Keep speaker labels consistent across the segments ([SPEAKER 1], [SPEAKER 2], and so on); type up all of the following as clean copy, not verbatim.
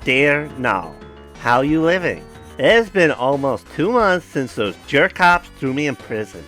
[SPEAKER 1] Dear Null, how you living? It's been almost 2 months since those jerk cops threw me in prison.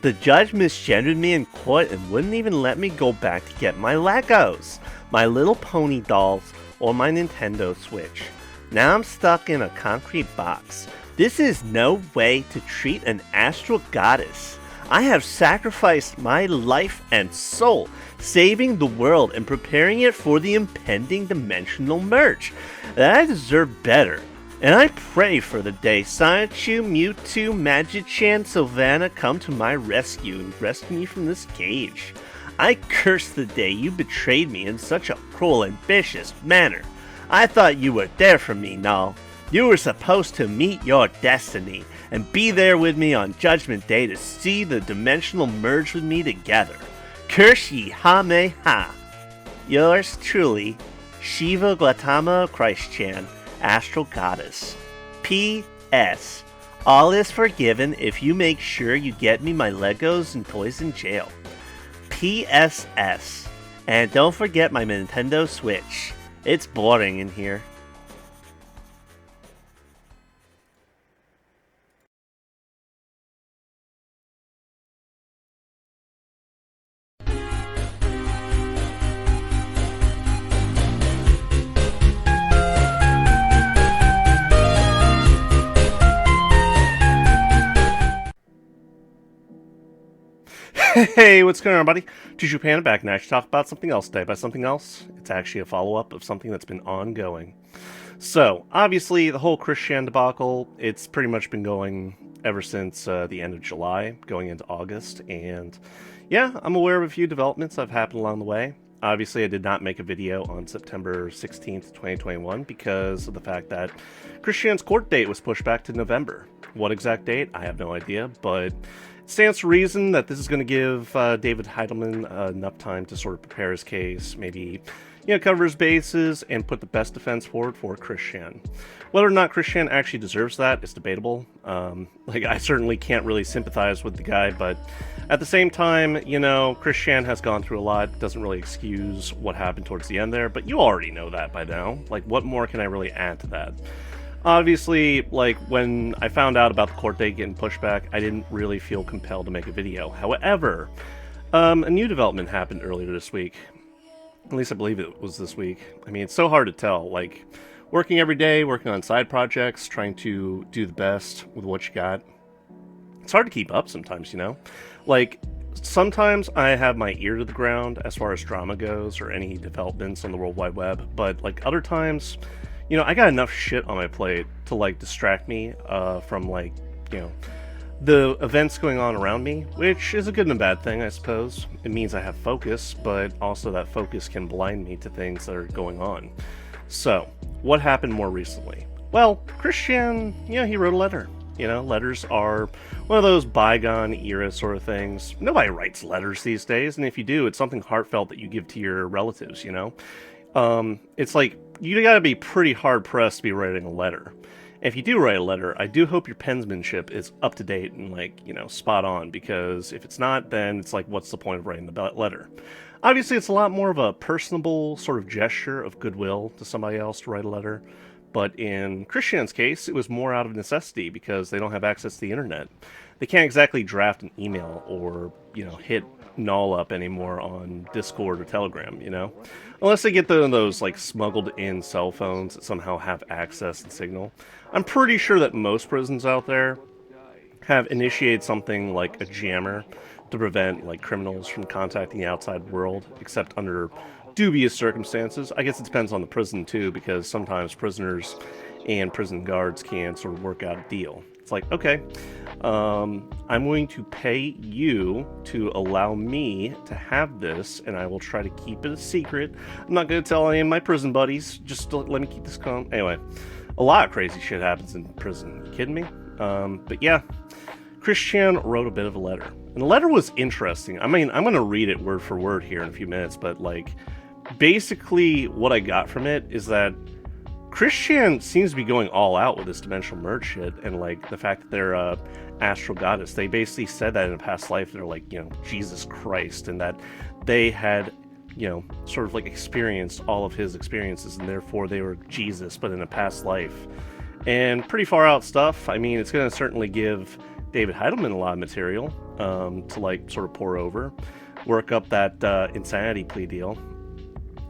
[SPEAKER 1] The judge misgendered me in court and wouldn't even let me go back to get my Legos, my little pony dolls, or my Nintendo Switch. Now I'm stuck in a concrete box. This is no way to treat an astral goddess. I have sacrificed my life and soul, saving the world and preparing it for the impending dimensional merge. I deserve better. And I pray for the day Sonichu, Mewtwo, Magichan, Sylvana come to my rescue and rescue me from this cage. I curse the day you betrayed me in such a cruel and vicious manner. I thought you were there for me, Null. You were supposed to meet your destiny and be there with me on Judgment Day to see the dimensional merge with me together. Curse ye ha-me-ha. Yours truly, Shiva Gautama Christ-chan, Astral Goddess. P.S. All is forgiven if you make sure you get me my Legos and toys in jail. P.S.S. And don't forget my Nintendo Switch. It's boring in here. Hey, what's going on, everybody? Juju Panda back, and I should talk about something else today. By something else, it's actually a follow-up of something that's been ongoing. So, obviously, the whole Christian debacle, it's pretty much been going ever since the end of July, going into August, and yeah, I'm aware of a few developments that have happened along the way. Obviously, I did not make a video on September 16th, 2021 because of the fact that Christian's court date was pushed back to November. What exact date? I have no idea, but it stands to reason that this is going to give David Heidelman enough time to sort of prepare his case, maybe, cover his bases, and put the best defense forward for Christian. Whether or not Christian actually deserves that is debatable. I certainly can't really sympathize with the guy, but at the same time, Christian has gone through a lot. Doesn't really excuse what happened towards the end there, but you already know that by now. What more can I really add to that? Obviously, when I found out about the court date getting pushed back, I didn't really feel compelled to make a video. However, a new development happened earlier this week. At least I believe it was this week. I mean, it's so hard to tell. Working every day, working on side projects, trying to do the best with what you got. It's hard to keep up sometimes, Sometimes I have my ear to the ground as far as drama goes or any developments on the World Wide Web, but other times, I got enough shit on my plate to distract me from the events going on around me, which is a good and a bad thing, I suppose. It means I have focus, but also that focus can blind me to things that are going on. So, what happened more recently? Well, Christian, he wrote a letter. Letters are one of those bygone era sort of things. Nobody writes letters these days, and if you do, it's something heartfelt that you give to your relatives, It's you gotta be pretty hard-pressed to be writing a letter. If you do write a letter, I do hope your penmanship is up to date and spot on, because if it's not, then it's what's the point of writing the letter? Obviously, it's a lot more of a personable sort of gesture of goodwill to somebody else to write a letter, but in Christian's case, it was more out of necessity because they don't have access to the internet. They can't exactly draft an email or, hit Null up anymore on Discord or Telegram, Unless they get those smuggled in cell phones that somehow have access and signal. I'm pretty sure that most prisons out there have initiated something like a jammer to prevent criminals from contacting the outside world, except under dubious circumstances. I guess it depends on the prison too, because sometimes prisoners and prison guards can sort of work out a deal. It's okay, I'm going to pay you to allow me to have this, and I will try to keep it a secret. I'm not going to tell any of my prison buddies, just let me keep this calm. Anyway, a lot of crazy shit happens in prison. You kidding me? But yeah, Christian wrote a bit of a letter. And the letter was interesting. I mean, I'm going to read it word for word here in a few minutes, but basically what I got from it is that Christian seems to be going all out with this dimensional merge shit, and the fact that they're astral goddess. They basically said that in a past life they're Jesus Christ, and that they had sort of like experienced all of his experiences, and therefore they were Jesus, but in a past life. And pretty far out stuff. I mean, it's going to certainly give David Heidelman a lot of material to like sort of pour over, work up that insanity plea deal.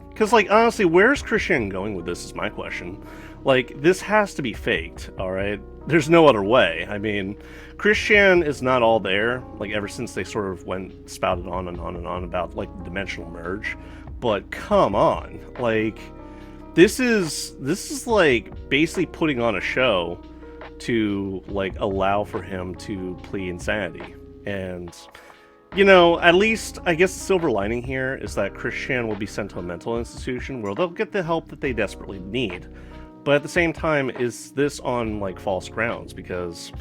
[SPEAKER 1] Because, like, honestly, where's Christian going with this is my question. Like, this has to be faked, alright? There's no other way. I mean, Christian is not all there, like, ever since they sort of spouted on and on and on about, like, the dimensional merge. But, come on. Like, this is, like, basically putting on a show to, like, allow for him to plead insanity. And... at least, I guess the silver lining here is that Christian will be sent to a mental institution where they'll get the help that they desperately need. But at the same time, is this on, like, false grounds? Because,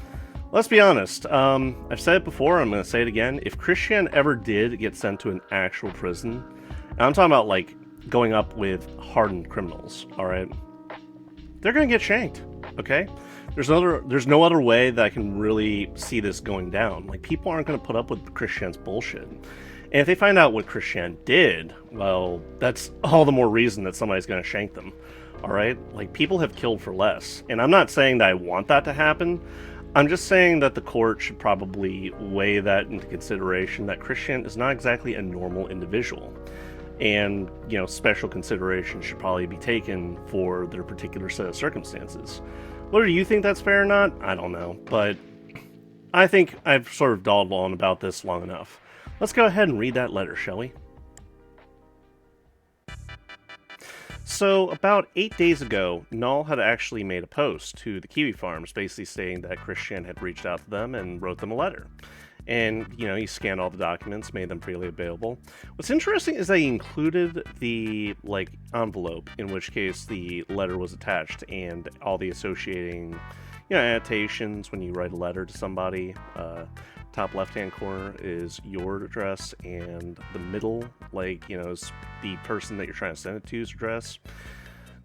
[SPEAKER 1] let's be honest, I've said it before, I'm going to say it again, if Christian ever did get sent to an actual prison, and I'm talking about, like, going up with hardened criminals, alright? They're going to get shanked, okay? There's no other way that I can really see this going down. Like, people aren't going to put up with Christian's bullshit. And if they find out what Christian did, well, that's all the more reason that somebody's going to shank them. Alright? Like, people have killed for less. And I'm not saying that I want that to happen. I'm just saying that the court should probably weigh that into consideration, that Christian is not exactly a normal individual. And, special consideration should probably be taken for their particular set of circumstances. Whether you think that's fair or not, I don't know, but I think I've sort of dawdled on about this long enough. Let's go ahead and read that letter, shall we? So, about 8 days ago, Null had actually made a post to the KiwiFarms, basically stating that Christian had reached out to them and wrote them a letter. And, he scanned all the documents, made them freely available. What's interesting is that he included the, like, envelope, in which case the letter was attached, and all the associating, annotations when you write a letter to somebody. Top left-hand corner is your address, and the middle, like, is the person that you're trying to send it to's address.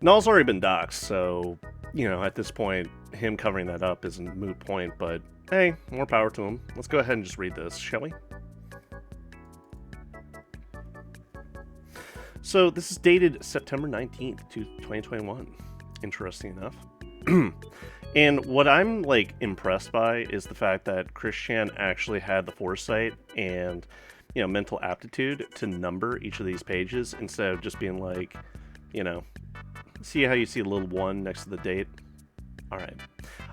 [SPEAKER 1] Null's already been doxxed, so, at this point, him covering that up is a moot point, but hey, more power to him. Let's go ahead and just read this, shall we? So, this is dated September 19th, 2021. Interesting enough. And what I'm, like, impressed by is the fact that Christian actually had the foresight and, mental aptitude to number each of these pages instead of just being like, see how you see a little 1 next to the date? Alright.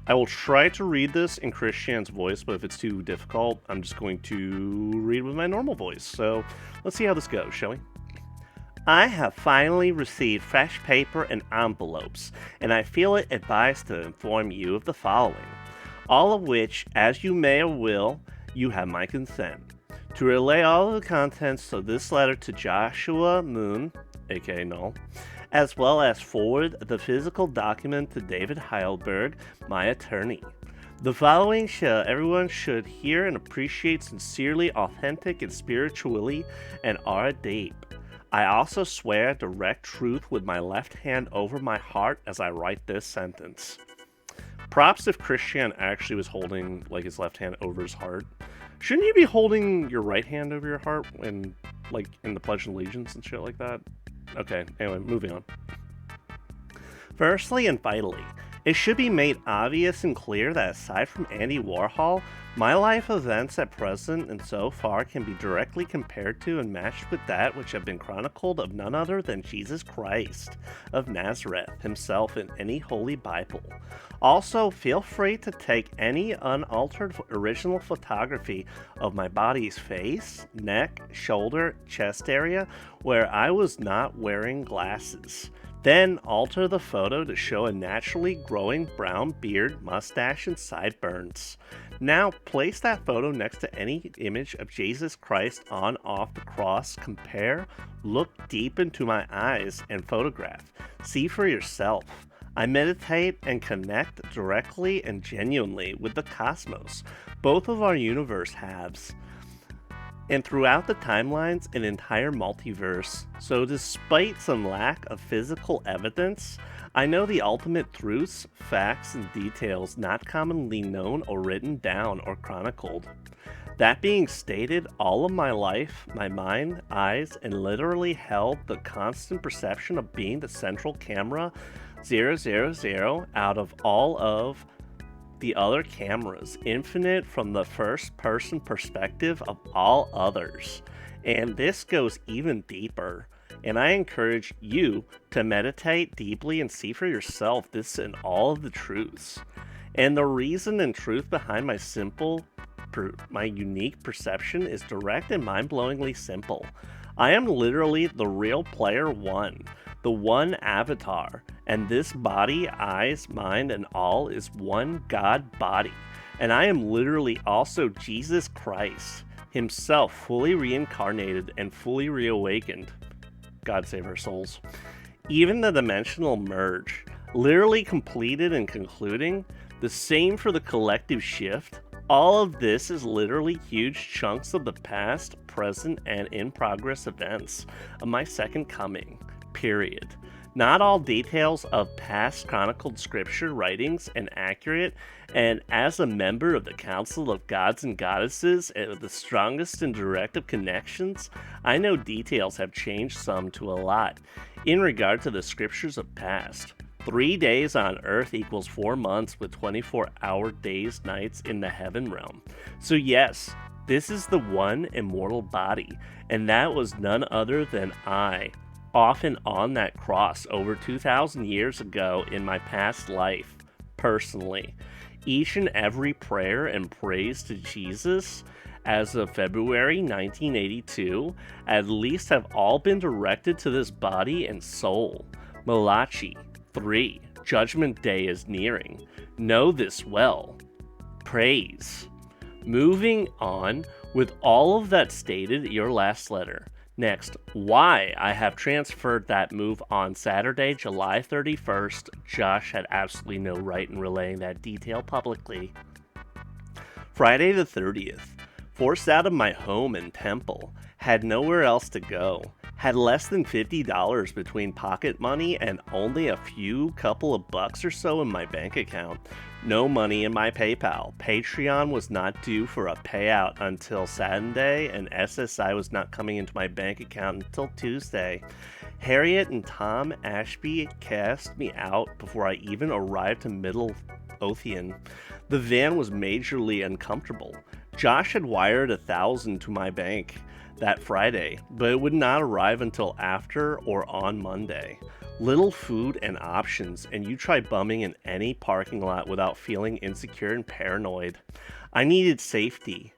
[SPEAKER 1] I will try to read this in Christian's voice, but if it's too difficult, I'm just going to read with my normal voice. So, let's see how this goes, shall we? I have finally received fresh paper and envelopes, and I feel it advised to inform you of the following, all of which, as you may or will, you have my consent. To relay all of the contents of this letter to Joshua Moon, aka Null, as well as forward the physical document to David Heidelberg, my attorney. The following everyone should hear and appreciate sincerely, authentic, and spiritually, and are deep. I also swear direct truth with my left hand over my heart as I write this sentence. Props if Christian actually was holding, like, his left hand over his heart. Shouldn't you be holding your right hand over your heart when, like, in the Pledge of Allegiance and shit like that? Okay, anyway, moving on. Firstly and vitally, it should be made obvious and clear that aside from Andy Warhol, my life events at present and so far can be directly compared to and matched with that which have been chronicled of none other than Jesus Christ of Nazareth himself in any Holy Bible. Also, feel free to take any unaltered original photography of my body's face, neck, shoulder, chest area where I was not wearing glasses. Then alter the photo to show a naturally growing brown beard, mustache, and sideburns. Now place that photo next to any image of Jesus Christ on off the cross, compare, look deep into my eyes, and photograph. See for yourself. I meditate and connect directly and genuinely with the cosmos, both of our universe halves, and throughout the timelines, an entire multiverse. So despite some lack of physical evidence, I know the ultimate truths, facts, and details not commonly known or written down or chronicled. That being stated, all of my life, my mind, eyes, and literally held the constant perception of being the central camera 000 out of all of the other cameras, infinite from the first person perspective of all others. And this goes even deeper. And I encourage you to meditate deeply and see for yourself this and all of the truths. And the reason and truth behind my unique perception is direct and mind-blowingly simple. I am literally the real player one, the one avatar, and this body, eyes, mind, and all is one God body. And I am literally also Jesus Christ, himself fully reincarnated and fully reawakened. God save our souls. Even the dimensional merge, literally completed and concluding, the same for the collective shift. All of this is literally huge chunks of the past, present, and in progress events of my second coming, period. Not all details of past chronicled scripture writings and accurate, and as a member of the Council of Gods and Goddesses and with the strongest and direct of connections, I know details have changed some to a lot in regard to the scriptures of past. 3 days on Earth equals 4 months with 24-hour days, nights in the heaven realm. So yes, this is the one immortal body, and that was none other than I, often on that cross over 2,000 years ago in my past life, personally. Each and every prayer and praise to Jesus as of February 1982 at least have all been directed to this body and soul. Malachi 3. Judgment Day is nearing. Know this well. Praise. Moving on, with all of that stated, your last letter. Next, why I have transferred that move on Saturday, July 31st. Josh had absolutely no right in relaying that detail publicly. Friday the 30th. Forced out of my home and temple. Had nowhere else to go. Had less than $50 between pocket money and only a couple of bucks or so in my bank account. No money in my PayPal. Patreon was not due for a payout until Saturday, and SSI was not coming into my bank account until Tuesday. Harriet and Tom Ashby cast me out before I even arrived to Middle Othian. The van was majorly uncomfortable. Josh had wired $1,000 to my bank that Friday, but it would not arrive until after or on Monday. Little food and options, and you try bumming in any parking lot without feeling insecure and paranoid. I needed safety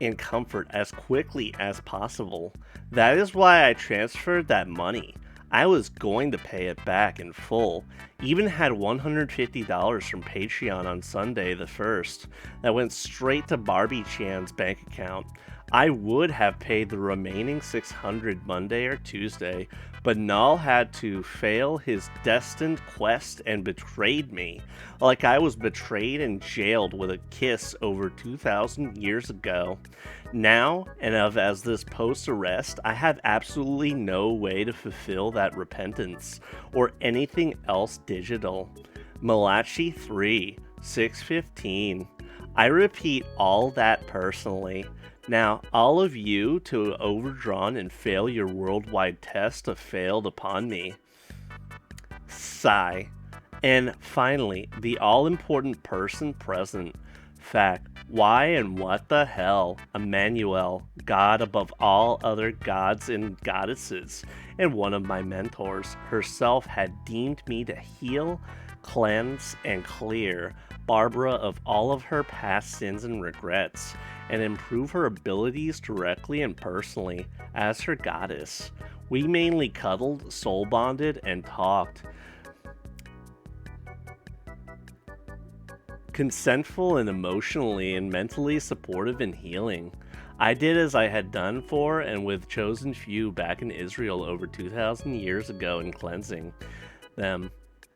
[SPEAKER 1] and comfort as quickly as possible. That is why I transferred that money. I was going to pay it back in full. Even had $150 from Patreon on Sunday the 1st that went straight to Barbie Chan's bank account. I would have paid the remaining $600 Monday or Tuesday, but Null had to fail his destined quest and betrayed me, like I was betrayed and jailed with a kiss over 2,000 years ago. Now, and as this post-arrest, I have absolutely no way to fulfill that repentance, or anything else digital. Malachi 3, 6:15. I repeat all that personally. Now, all of you to overdrawn and fail your worldwide test have failed upon me. Sigh. And finally, the all-important person present. Fact. Why and what the hell? Emmanuel, God above all other gods and goddesses, and one of my mentors herself had deemed me to heal, cleanse, and clear Barbara of all of her past sins and regrets, and improve her abilities directly and personally as her goddess. We mainly cuddled, soul bonded, and talked. Consentful and emotionally and mentally supportive and healing. I did as I had done for and with chosen few back in Israel over 2,000 years ago in cleansing them.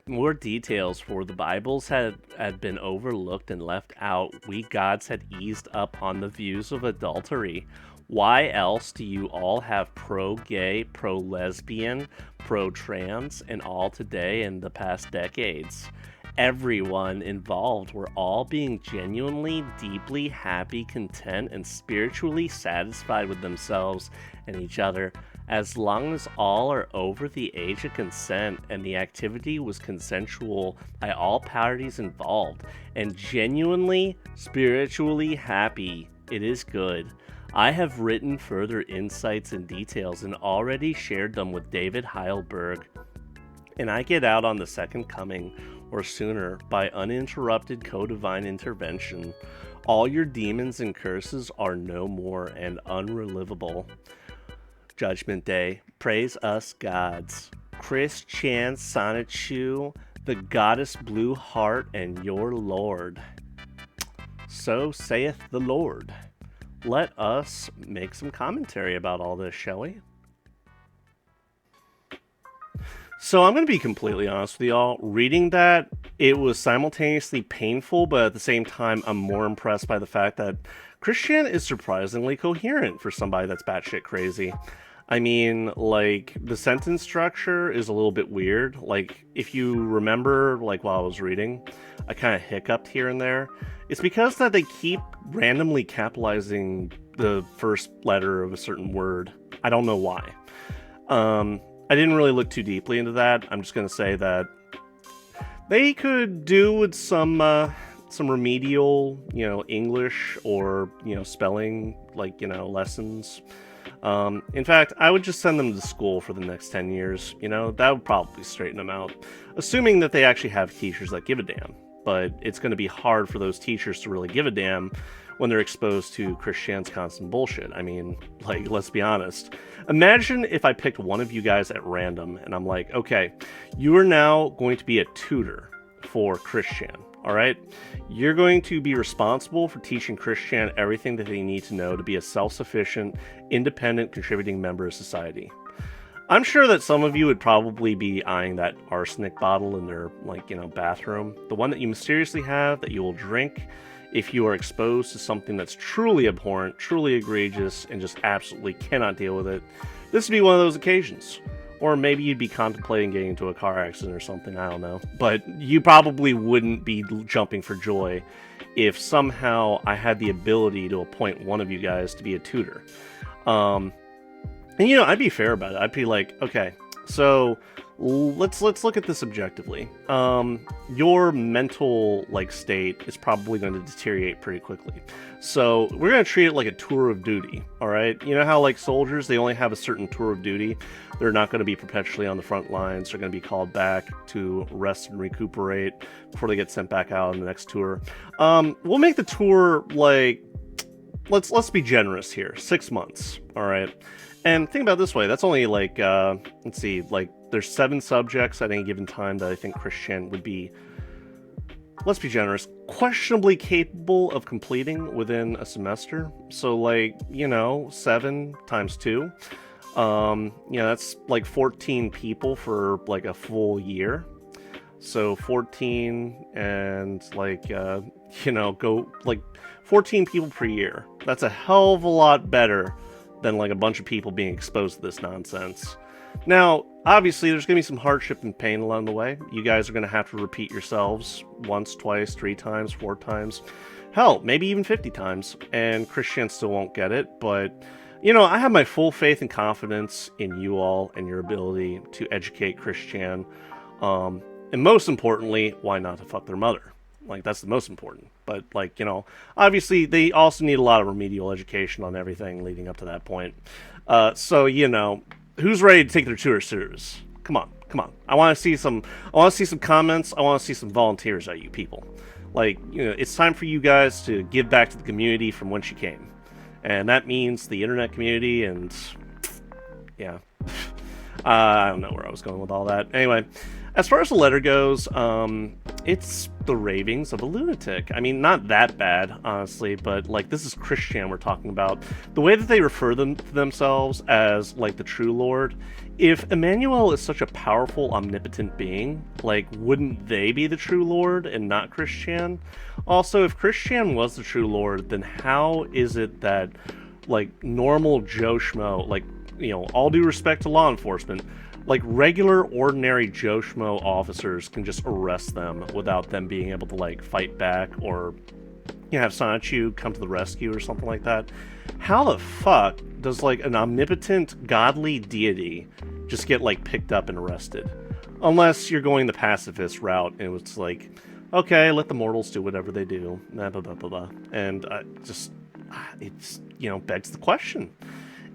[SPEAKER 1] More details for the Bibles had been overlooked and left out. We gods had eased up on the views of adultery. Why else do you all have pro-gay, pro-lesbian, pro-trans, and all today in the past decades? everyone involved were all being genuinely, deeply happy, content, and spiritually satisfied with themselves and each other, as long as all are over the age of consent and the activity was consensual by all parties involved, and genuinely, spiritually happy, it is good. I have written further insights and details and already shared them with David Heilberg, and I get out on the second coming or sooner by uninterrupted co-divine intervention. All your demons and curses are no more and unrelivable. Judgment Day, praise us gods. Chris Chan Sonichu, the goddess Blue Heart, and your Lord. So saith the Lord. Let us make some commentary about all this, shall we? So I'm going to be completely honest with y'all. Reading that, it was simultaneously painful, but at the same time, I'm more impressed by the fact that Christian is surprisingly coherent for somebody that's batshit crazy. I mean, like, the sentence structure is a little bit weird. Like, if you remember, like, while I was reading, I kind of hiccuped here and there. It's because that they keep randomly capitalizing the first letter of a certain word. I don't know why. I didn't really look too deeply into that. I'm just going to say that they could do with some remedial, English or, spelling, lessons. In fact, I would just send them to school for the next 10 years. That would probably straighten them out. Assuming that they actually have teachers that give a damn. But it's going to be hard for those teachers to really give a damn when they're exposed to Christian's constant bullshit. I mean, let's be honest. Imagine if I picked one of you guys at random and I'm like, okay, you are now going to be a tutor for Christian, all right? You're going to be responsible for teaching Christian everything that they need to know to be a self-sufficient, independent, contributing member of society. I'm sure that some of you would probably be eyeing that arsenic bottle in their, bathroom. The one that you mysteriously have that you will drink if you are exposed to something that's truly abhorrent, truly egregious, and just absolutely cannot deal with it. This would be one of those occasions. Or maybe you'd be contemplating getting into a car accident or something, I don't know. But you probably wouldn't be jumping for joy if somehow I had the ability to appoint one of you guys to be a tutor. And I'd be fair about it. I'd be like, okay, so let's look at this objectively. Your mental state is probably going to deteriorate pretty quickly. So we're going to treat it like a tour of duty, all right? You know how soldiers, they only have a certain tour of duty. They're not going to be perpetually on the front lines. They're going to be called back to rest and recuperate before they get sent back out on the next tour. We'll make the tour let's be generous here, 6 months, all right? And think about it this way, that's only let's see, there's 7 subjects at any given time that I think Christian would be, let's be generous, questionably capable of completing within a semester. So 7 times 2, that's 14 people for a full year. So 14 and 14 people per year. That's a hell of a lot better than a bunch of people being exposed to this nonsense. Now, obviously, there's going to be some hardship and pain along the way. You guys are going to have to repeat yourselves once, twice, 3 times, 4 times. Hell, maybe even 50 times. And Christian still won't get it. But, I have my full faith and confidence in you all and your ability to educate Christian. And most importantly, why not to fuck their mother? That's the most important. But, obviously, they also need a lot of remedial education on everything leading up to that point. So, who's ready to take their tour serious? Come on. I want to see some comments. I want to see some volunteers out of you people. It's time for you guys to give back to the community from whence you came. And that means the internet community and, yeah. I don't know where I was going with all that. Anyway, as far as the letter goes, it's the ravings of a lunatic. I mean, not that bad, honestly, but this is Christian we're talking about. The way that they refer to themselves as the true Lord, if Emmanuel is such a powerful, omnipotent being, wouldn't they be the true Lord and not Christian? Also, if Christian was the true Lord, then how is it that normal Joe Schmo, all due respect to law enforcement, Like, regular, ordinary Joe Schmo officers can just arrest them without them being able to, like, fight back or, you know, have Sonichu come to the rescue or something like that. How the fuck does, like, an omnipotent, godly deity just get, like, picked up and arrested? Unless you're going the pacifist route, and it's like, okay, let the mortals do whatever they do, blah, blah, blah, blah, blah. And it's, you know, begs the question.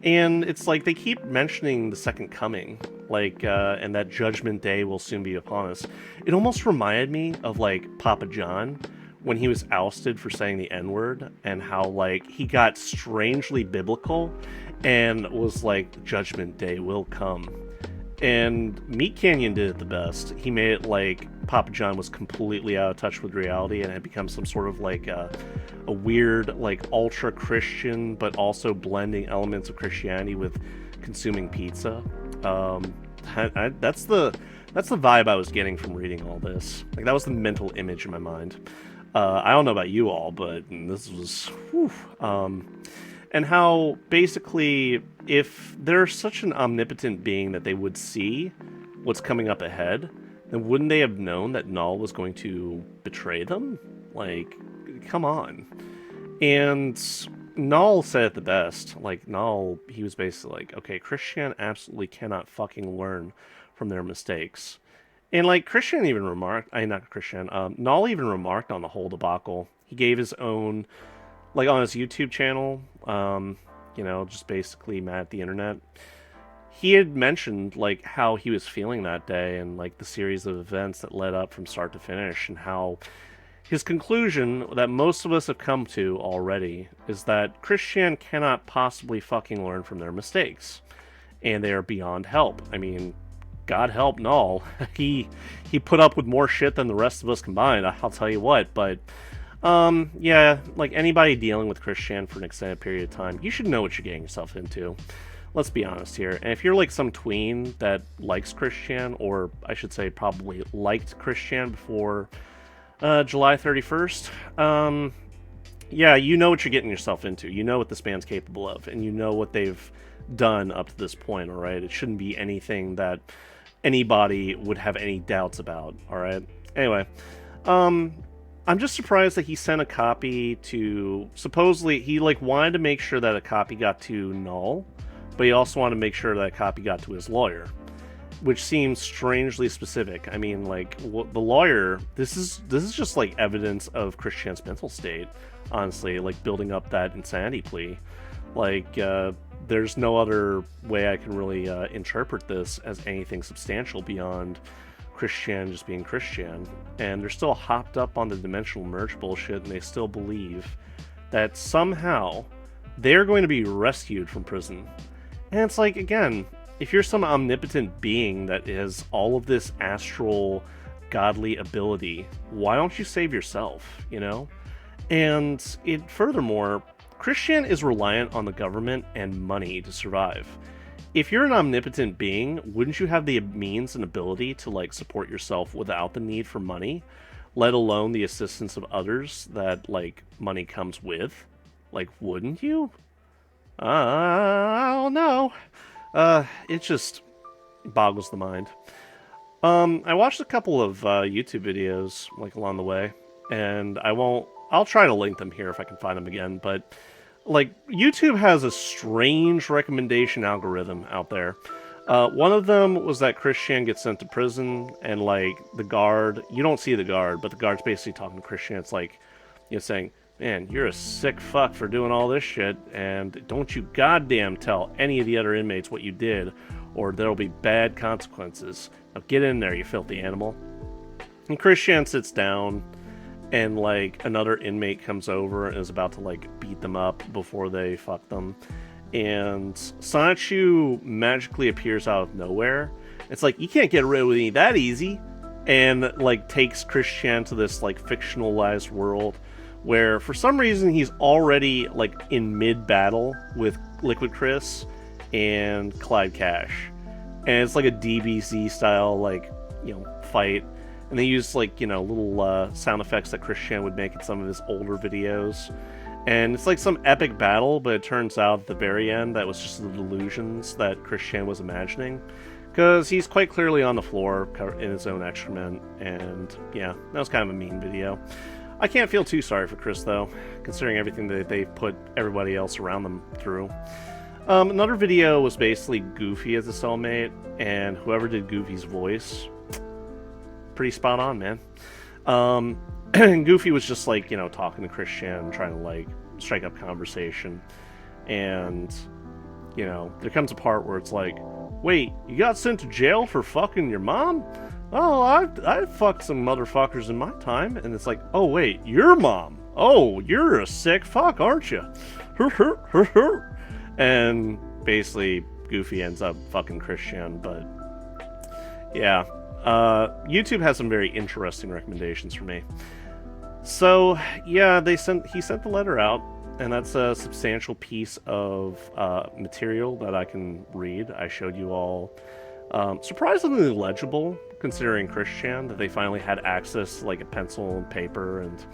[SPEAKER 1] And it's like they keep mentioning the second coming, like, and that Judgment Day will soon be upon us. It almost reminded me of, like, Papa John when he was ousted for saying the N-word, and how, like, he got strangely biblical and was like, Judgment Day will come. And Meat Canyon did it the best. He made it like Papa John was completely out of touch with reality, and it became some sort of like a weird, like, ultra-Christian, but also blending elements of Christianity with consuming pizza. That's the vibe I was getting from reading all this. Like, that was the mental image in my mind. I don't know about you all, but this was... Whew. And how, basically, if there's such an omnipotent being that they would see what's coming up ahead, then wouldn't they have known that Null was going to betray them? Like, come on. And Null said it the best. Like, Null, he was basically like, okay, Christian absolutely cannot fucking learn from their mistakes. And, like, Christian even remarked, not Christian, Null even remarked on the whole debacle. He gave his own, like, on his YouTube channel, you know, just basically mad at the internet. He had mentioned, like, how he was feeling that day and, like, the series of events that led up from start to finish, and how his conclusion that most of us have come to already is that Christian cannot possibly fucking learn from their mistakes, and they are beyond help. I mean, God help Null. He put up with more shit than the rest of us combined, I'll tell you what, but yeah, like, anybody dealing with Christian for an extended period of time, you should know what you're getting yourself into. Let's be honest here. And if you're like some tween that likes Christian, or I should say probably liked Christian before July 31st, yeah, you know what you're getting yourself into. You know what this band's capable of, and you know what they've done up to this point, alright? It shouldn't be anything that anybody would have any doubts about, alright? Anyway, I'm just surprised that he sent a copy to... Supposedly, he, like, wanted to make sure that a copy got to Null, but he also wanted to make sure that a copy got to his lawyer, which seems strangely specific. I mean, like, the lawyer... This is just, like, evidence of Christian's mental state, honestly, like, building up that insanity plea. Like, there's no other way I can really interpret this as anything substantial beyond Christian just being Christian, and they're still hopped up on the dimensional merge bullshit, and they still believe that somehow they're going to be rescued from prison. And it's like, again, if you're some omnipotent being that has all of this astral godly ability, why don't you save yourself, you know? And furthermore, Christian is reliant on the government and money to survive. If you're an omnipotent being, wouldn't you have the means and ability to, like, support yourself without the need for money, let alone the assistance of others that, like, money comes with? Like, wouldn't you? I don't know. It just boggles the mind. I watched a couple of YouTube videos, like, along the way, and I'll try to link them here if I can find them again, but... Like, YouTube has a strange recommendation algorithm out there. One of them was that Christian gets sent to prison, and, like, the guard... You don't see the guard, but the guard's basically talking to Christian. It's like, you know, saying, man, you're a sick fuck for doing all this shit, and don't you goddamn tell any of the other inmates what you did, or there'll be bad consequences. Now get in there, you filthy animal. And Christian sits down... and, like, another inmate comes over and is about to, like, beat them up before they fuck them. And Sonichu magically appears out of nowhere. It's like, you can't get rid of me that easy. And, like, takes Christian to this, like, fictionalized world where, for some reason, he's already, like, in mid-battle with Liquid Chris and Clyde Cash. And it's like a DBZ-style, like, you know, fight. And they use, like, you know, little sound effects that Christian would make in some of his older videos. And it's like some epic battle, but it turns out at the very end that was just the delusions that Christian was imagining. because he's quite clearly on the floor in his own excrement, and yeah, that was kind of a mean video. I can't feel too sorry for Chris, though, considering everything that they've put everybody else around them through. Another video was basically Goofy as a cellmate, and whoever did Goofy's voice, pretty spot on, man. Goofy was just like, you know, talking to Christian, trying to like strike up conversation, and you know, there comes a part where it's like, wait, you got sent to jail for fucking your mom? Oh, I fucked some motherfuckers in my time. And it's like, oh wait, your mom? Oh, you're a sick fuck, aren't you? And basically Goofy ends up fucking Christian. But yeah, YouTube has some very interesting recommendations for me. So yeah, he sent the letter out, and that's a substantial piece of material that I can read. I showed you all. Surprisingly legible, considering Christian, that they finally had access to like a pencil and paper, and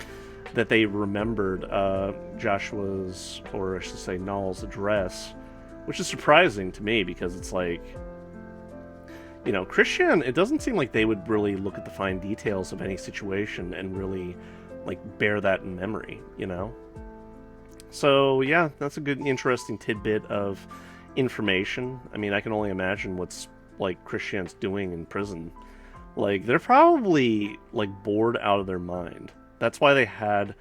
[SPEAKER 1] that they remembered Joshua's, or I should say Null's address, which is surprising to me, because it's like, you know, Christian, it doesn't seem like they would really look at the fine details of any situation and really like bear that in memory, you know? So yeah, that's a good, interesting tidbit of information. I mean, I can only imagine what's like Christian's doing in prison. Like, they're probably like bored out of their mind. That's why they had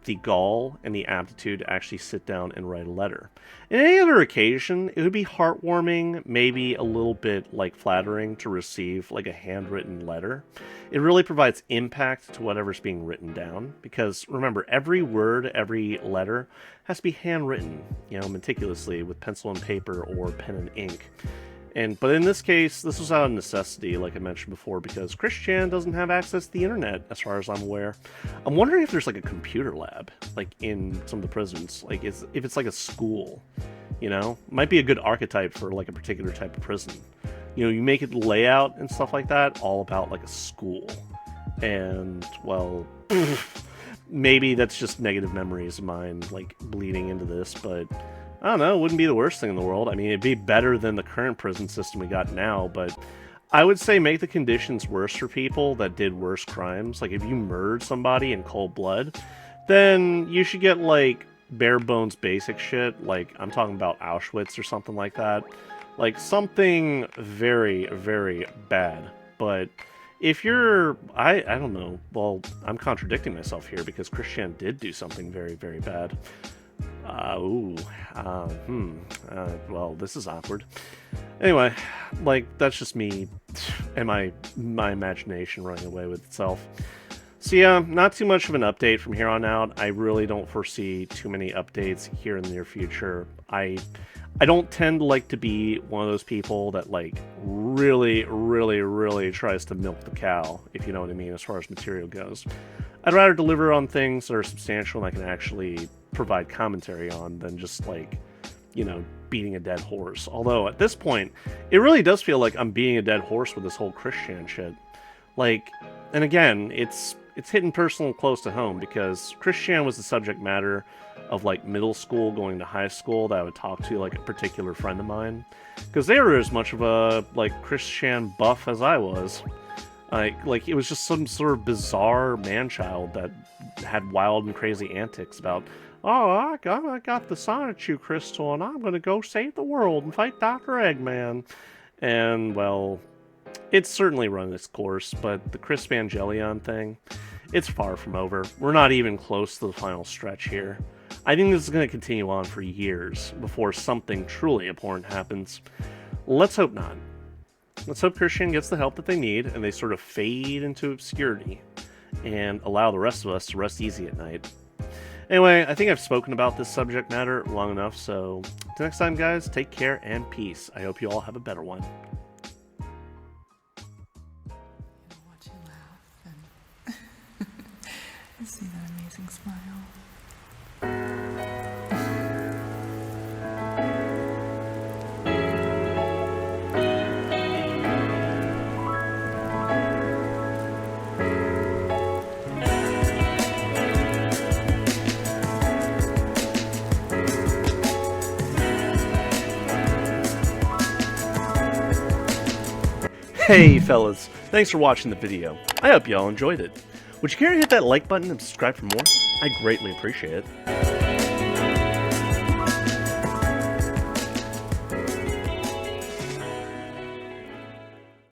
[SPEAKER 1] the gall and the aptitude to actually sit down and write a letter. In any other occasion, it would be heartwarming, maybe a little bit like flattering to receive like a handwritten letter. It really provides impact to whatever's being written down, because remember, every word, every letter has to be handwritten, you know, meticulously with pencil and paper or pen and ink. But in this case, this was out of necessity, like I mentioned before, because Christian doesn't have access to the internet, as far as I'm aware. I'm wondering if there's like a computer lab, like in some of the prisons, like if it's like a school, you know? Might be a good archetype for like a particular type of prison. You know, you make it layout and stuff like that all about like a school. And, well, maybe that's just negative memories of mine, like bleeding into this, but I don't know, it wouldn't be the worst thing in the world. I mean, it'd be better than the current prison system we got now, but I would say make the conditions worse for people that did worse crimes. Like, if you murdered somebody in cold blood, then you should get, like, bare bones basic shit. Like, I'm talking about Auschwitz or something like that. Like, something very, very bad. But if you're, I don't know, well, I'm contradicting myself here, because Christian did do something very, very bad. Well, this is awkward. Anyway, like, that's just me and my imagination running away with itself. So yeah, not too much of an update from here on out. I really don't foresee too many updates here in the near future. I don't tend to like to be one of those people that like really, really, really tries to milk the cow, if you know what I mean, as far as material goes. I'd rather deliver on things that are substantial and I can actually provide commentary on than just like, you know, beating a dead horse. Although at this point, it really does feel like I'm beating a dead horse with this whole Christian shit. Like, and again, it's hitting personal and close to home, because Christian was the subject matter of like middle school going to high school that I would talk to like a particular friend of mine, because they were as much of a like Christian buff as I was. Like it was just some sort of bizarre man-child that had wild and crazy antics about, oh, I got the Sonichu crystal and I'm gonna go save the world and fight Dr. Eggman. And, well, it's certainly run its course, but the Chris Evangelion thing, it's far from over. We're not even close to the final stretch here. I think this is going to continue on for years before something truly important happens. Let's hope not. Let's hope Christian gets the help that they need and they sort of fade into obscurity and allow the rest of us to rest easy at night. Anyway, I think I've spoken about this subject matter long enough, so until next time, guys, take care and peace. I hope you all have a better one.
[SPEAKER 2] Watch you laugh and see that amazing smile.
[SPEAKER 1] Hey fellas, thanks for watching the video. I hope y'all enjoyed it. Would you care to hit that like button and subscribe for more? I greatly appreciate it.